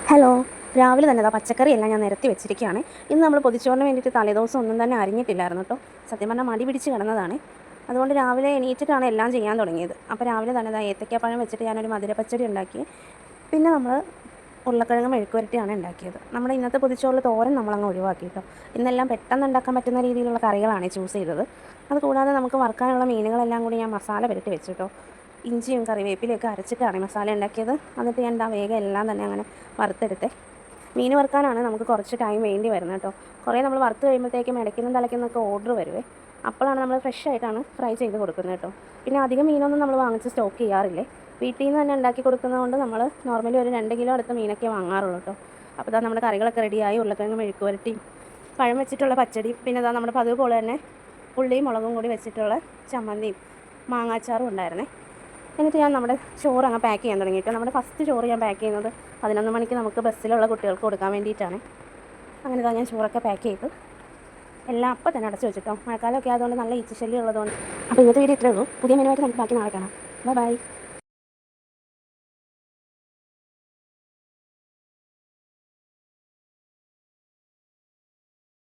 Hello, രാവിലെ തന്നെ പച്ചക്കറിയെല്ലാം ഞാൻ നിരത്തി വെച്ചിരിക്കുകയാണ്. ഇന്ന് നമ്മൾ പൊതിച്ചോറിന് വേണ്ടിയിട്ട് തലേദിവസം ഒന്നും തന്നെ അരിഞ്ഞിട്ടില്ലായിരുന്നു കേട്ടോ. സത്യം പറഞ്ഞാൽ മടി പിടിച്ച് കിടന്നതാണ്. അതുകൊണ്ട് രാവിലെ എണീറ്റിട്ടാണ് എല്ലാം ചെയ്യാൻ തുടങ്ങിയത്. അപ്പോൾ രാവിലെ തന്നെ ഏത്തയ്ക്കാപ്പഴം വെച്ചിട്ട് ഞാനൊരു മധുരപ്പച്ചടി ഉണ്ടാക്കി. പിന്നെ നമ്മൾ ഉരുളക്കിഴങ്ങ് മെഴുക്കുവരട്ടിയാണ് ഉണ്ടാക്കിയത്. നമ്മുടെ ഇന്നത്തെ പൊതിച്ചോറിൽ തോരൻ നമ്മളങ്ങ് ഒഴിവാക്കി കേട്ടോ. ഇന്നെല്ലാം പെട്ടെന്ന് ഉണ്ടാക്കാൻ പറ്റുന്ന രീതിയിലുള്ള കറികളാണ് ചൂസ് ചെയ്തത്. അതുകൂടാതെ നമുക്ക് വറുക്കാനുള്ള മീനുകളെല്ലാം കൂടി ഞാൻ മസാല പുരട്ടി വെച്ചു കേട്ടോ. ഇഞ്ചിയും കറിവേപ്പിലയൊക്കെ അരച്ചിട്ടാണ് മസാല ഉണ്ടാക്കിയത്. എന്നിട്ട് ഞാൻ വേഗം എല്ലാം തന്നെ അങ്ങനെ വറുത്തെടുത്തേ. മീൻ വറുക്കാനാണ് നമുക്ക് കുറച്ച് ടൈം വേണ്ടി വരുന്നത് കേട്ടോ. കുറേ നമ്മൾ വറുത്ത് കഴിയുമ്പോഴത്തേക്കും ഇടയ്ക്കും തലയ്ക്കുന്നൊക്കെ ഓർഡർ വരുവേ. അപ്പോഴാണ് നമ്മൾ ഫ്രഷ് ആയിട്ടാണ് ഫ്രൈ ചെയ്ത് കൊടുക്കുന്നത് കേട്ടോ. പിന്നെ അധികം മീനൊന്നും നമ്മൾ വാങ്ങിച്ച് സ്റ്റോക്ക് ചെയ്യാറില്ലേ. വീട്ടിൽ നിന്ന് തന്നെ ഉണ്ടാക്കി കൊടുക്കുന്നതുകൊണ്ട് നമ്മൾ നോർമലി ഒരു 2 കിലോ അടുത്ത് മീനൊക്കെ വാങ്ങാറുള്ളൂ കേട്ടോ. അപ്പോൾ ഇതാ നമ്മുടെ കറികളൊക്കെ റെഡിയായി. ഉരുളക്കിഴങ്ങ് മെഴുക്ക് പുരട്ടി, പഴം വെച്ചിട്ടുള്ള പച്ചടി, പിന്നെ ഇതാ നമ്മുടെ പതിവ് പോലെ തന്നെ ഉള്ളിയും മുളകും കൂടി വെച്ചിട്ടുള്ള ചമ്മന്തിയും മാങ്ങാച്ചാറും ഉണ്ടായിരുന്നേ. എന്നിട്ട് ഞാൻ നമ്മുടെ ചോറ് അങ്ങ് പാക്ക് ചെയ്യാൻ തുടങ്ങിയിട്ട് നമ്മുടെ ഫസ്റ്റ് ചോറ് ഞാൻ പാക്ക് ചെയ്യുന്നത് 11 മണിക്ക് നമുക്ക് ബസ്സിലുള്ള കുട്ടികൾക്ക് കൊടുക്കാൻ വേണ്ടിയിട്ടാണ്. അങ്ങനെ ഇതാ ഞാൻ ചോറൊക്കെ പാക്ക് ചെയ്ത് എല്ലാം അപ്പം തന്നെ അടച്ചു വെച്ചിട്ടോ. മഴക്കാലമൊക്കെ ആയതുകൊണ്ട് നല്ല ഈച്ചശല്യം ഉള്ളതുകൊണ്ട്. അപ്പോൾ ഇന്നത്തെ വീഡിയോ ഇത്രയേ ഉള്ളൂ. പുതിയ മെനുവായിട്ട് നമുക്ക് ബാക്കി നാളെ കാണാം. ബൈ.